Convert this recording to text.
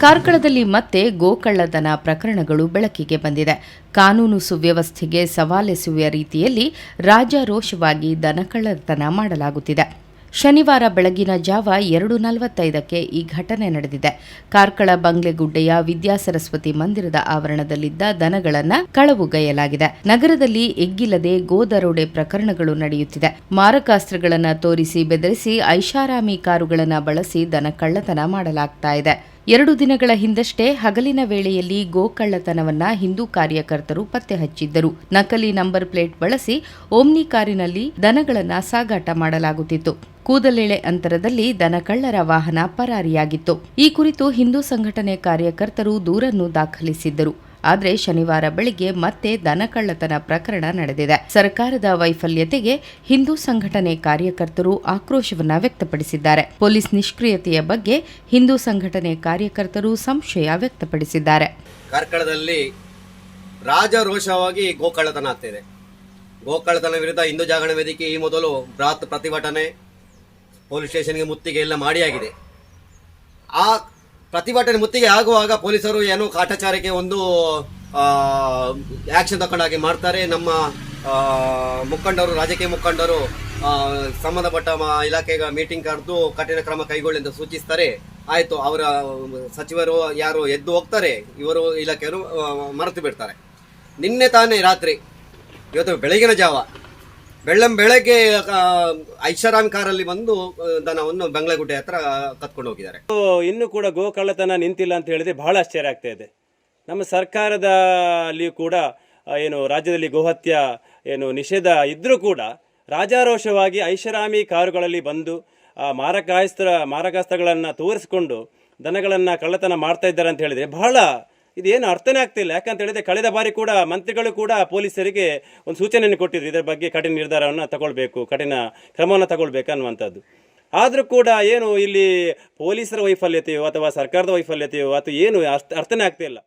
ಕಾರ್ಕಳದಲ್ಲಿ ಮತ್ತೆ ಗೋಕಳ್ಳತನ ಪ್ರಕರಣಗಳು ಬೆಳಕಿಗೆ ಬಂದಿದೆ. ಕಾನೂನು ಸುವ್ಯವಸ್ಥೆಗೆ ಸವಾಲೆಸೆಯುವ ರೀತಿಯಲ್ಲಿ ರಾಜಾರೋಷವಾಗಿ ದನಕಳ್ಳತನ ಮಾಡಲಾಗುತ್ತಿದೆ. ಶನಿವಾರ ಬೆಳಗಿನ ಜಾವ 2:45ಕ್ಕೆ ಈ ಘಟನೆ ನಡೆದಿದೆ. ಕಾರ್ಕಳ ಬಂಗ್ಲೆಗುಡ್ಡೆಯ ವಿದ್ಯಾಸರಸ್ವತಿ ಮಂದಿರದ ಆವರಣದಲ್ಲಿದ್ದ ದನಗಳನ್ನು ಕಳವುಗೈಯಲಾಗಿದೆ. ನಗರದಲ್ಲಿ ಎಗ್ಗಿಲ್ಲದೆ ಗೋದರೋಡೆ ಪ್ರಕರಣಗಳು ನಡೆಯುತ್ತಿದೆ. ಮಾರಕಾಸ್ತ್ರಗಳನ್ನು ತೋರಿಸಿ ಬೆದರಿಸಿ ಐಷಾರಾಮಿ ಕಾರುಗಳನ್ನು ಬಳಸಿ ದನ ಕಳ್ಳತನ ಮಾಡಲಾಗ್ತಾ ಇದೆ. 2 ದಿನಗಳ ಹಿಂದಷ್ಟೇ ಹಗಲಿನ ವೇಳೆಯಲ್ಲಿ ಗೋಕಳ್ಳತನವನ್ನ ಹಿಂದೂ ಕಾರ್ಯಕರ್ತರು ಪತ್ತೆ ಹಚ್ಚಿದ್ದರು. ನಕಲಿ ನಂಬರ್ ಪ್ಲೇಟ್ ಬಳಸಿ ಓಮ್ನಿ ಕಾರಿನಲ್ಲಿ ದನಗಳನ್ನು ಸಾಗಾಟ ಮಾಡಲಾಗುತ್ತಿತ್ತು. ಕೂದಲೆಳೆ ಅಂತರದಲ್ಲಿ ದನಕಳ್ಳರ ವಾಹನ ಪರಾರಿಯಾಗಿತ್ತು. ಈ ಕುರಿತು ಹಿಂದೂ ಸಂಘಟನೆ ಕಾರ್ಯಕರ್ತರು ದೂರನ್ನು ದಾಖಲಿಸಿದ್ದರು. ಆದರೆ ಶನಿವಾರ ಬೆಳಿಗ್ಗೆ ಮತ್ತೆ ದನಕಳ್ಳತನ ಪ್ರಕರಣ ನಡೆದಿದೆ. ಸರ್ಕಾರದ ವೈಫಲ್ಯತೆಗೆ ಹಿಂದೂ ಸಂಘಟನೆ ಕಾರ್ಯಕರ್ತರು ಆಕ್ರೋಶವನ್ನ ವ್ಯಕ್ತಪಡಿಸಿದ್ದಾರೆ. ಪೊಲೀಸ್ ನಿಷ್ಕ್ರಿಯತೆಯ ಬಗ್ಗೆ ಹಿಂದೂ ಸಂಘಟನೆ ಕಾರ್ಯಕರ್ತರು ಸಂಶಯ ವ್ಯಕ್ತಪಡಿಸಿದ್ದಾರೆ. ಕಾರ್ಕಳದಲ್ಲಿ ರಾಜಾರೋಷವಾಗಿ ಗೋಕಳ್ಳತನ ಆಗ್ತಿದೆ. ಗೋಕಳ್ಳತನ ವಿರುದ್ಧ ಹಿಂದೂ ಜಾಗರಣ ವೇದಿಕೆ ಈ ಮೊದಲು ಬೃಹತ್ ಪ್ರತಿಭಟನೆ, ಪೊಲೀಸ್ ಸ್ಟೇಷನ್ಗೆ ಮುತ್ತಿಗೆ ಎಲ್ಲ ಮಾಡಿಯಾಗಿದೆ. ಆ ಪ್ರತಿಭಟನೆ ಮುತ್ತಿಗೆ ಆಗುವಾಗ ಪೊಲೀಸರು ಏನೋ ಕಾಟಾಚಾರಕ್ಕೆ ಒಂದು ಆಕ್ಷನ್ ತಗೊಂಡಾಗಿ ಮಾಡ್ತಾರೆ. ನಮ್ಮ ಮುಖಂಡರು, ರಾಜಕೀಯ ಮುಖಂಡರು ಸಂಬಂಧಪಟ್ಟ ಇಲಾಖೆಗೆ ಮೀಟಿಂಗ್ ಕರೆದು ಕಠಿಣ ಕ್ರಮ ಕೈಗೊಳ್ಳಿ ಅಂತ ಸೂಚಿಸ್ತಾರೆ. ಆಯ್ತು, ಅವರ ಸಚಿವರು ಯಾರು ಎದ್ದು ಹೋಗ್ತಾರೆ, ಇವರು ಇಲಾಖೆಯವರು ಮರೆತು ಬಿಡ್ತಾರೆ. ನಿನ್ನೆ ತಾನೇ ರಾತ್ರಿ, ಇವತ್ತು ಬೆಳಗಿನ ಜಾವ ಬೆಳಗ್ಗೆ ಐಷಾರಾಮಿ ಕಾರಲ್ಲಿ ಬಂದು ದನವನ್ನು ಬಂಗ್ಲೆಗುಡ್ಡೆ ಹತ್ರ ಕತ್ಕೊಂಡು ಹೋಗಿದ್ದಾರೆ. ಇನ್ನು ಕೂಡ ಗೋಕಳ್ಳತನ ನಿಂತಿಲ್ಲ ಅಂತ ಹೇಳಿದ್ರೆ ಬಹಳ ಆಶ್ಚರ್ಯ ಆಗ್ತಾ ಇದೆ. ನಮ್ಮ ಸರ್ಕಾರದಲ್ಲಿ ಕೂಡ ರಾಜ್ಯದಲ್ಲಿ ಗೋಹತ್ಯ ನಿಷೇಧ ಇದ್ರೂ ಕೂಡ ರಾಜಾರೋಷವಾಗಿ ಐಷಾರಾಮಿ ಕಾರುಗಳಲ್ಲಿ ಬಂದು ಮಾರಕಾಸ್ತ್ರಗಳನ್ನು ತೋರಿಸಿಕೊಂಡು ದನಗಳನ್ನು ಕಳ್ಳತನ ಮಾಡ್ತಾ ಇದ್ದಾರೆ ಅಂತ ಹೇಳಿದ್ರೆ ಬಹಳ ಇದೇನು ಅರ್ಥನೇ ಆಗ್ತಿಲ್ಲ. ಯಾಕಂತ ಹೇಳಿದ್ರೆ ಕಳೆದ ಬಾರಿ ಕೂಡ ಮಂತ್ರಿಗಳು ಕೂಡ ಪೊಲೀಸರಿಗೆ ಒಂದು ಸೂಚನೆಯನ್ನು ಕೊಟ್ಟಿದ್ರು, ಇದರ ಬಗ್ಗೆ ಕಠಿಣ ನಿರ್ಧಾರವನ್ನು ತಗೊಳ್ಬೇಕು, ಕಠಿಣ ಕ್ರಮವನ್ನು ತಗೊಳ್ಬೇಕು ಅನ್ನುವಂಥದ್ದು. ಆದರೂ ಕೂಡ ಇಲ್ಲಿ ಪೊಲೀಸರ ವೈಫಲ್ಯತೆಯೋ ಅಥವಾ ಸರ್ಕಾರದ ವೈಫಲ್ಯತೆಯೋ ಅಥವಾ ಅರ್ಥನೇ ಆಗ್ತಿಲ್ಲ.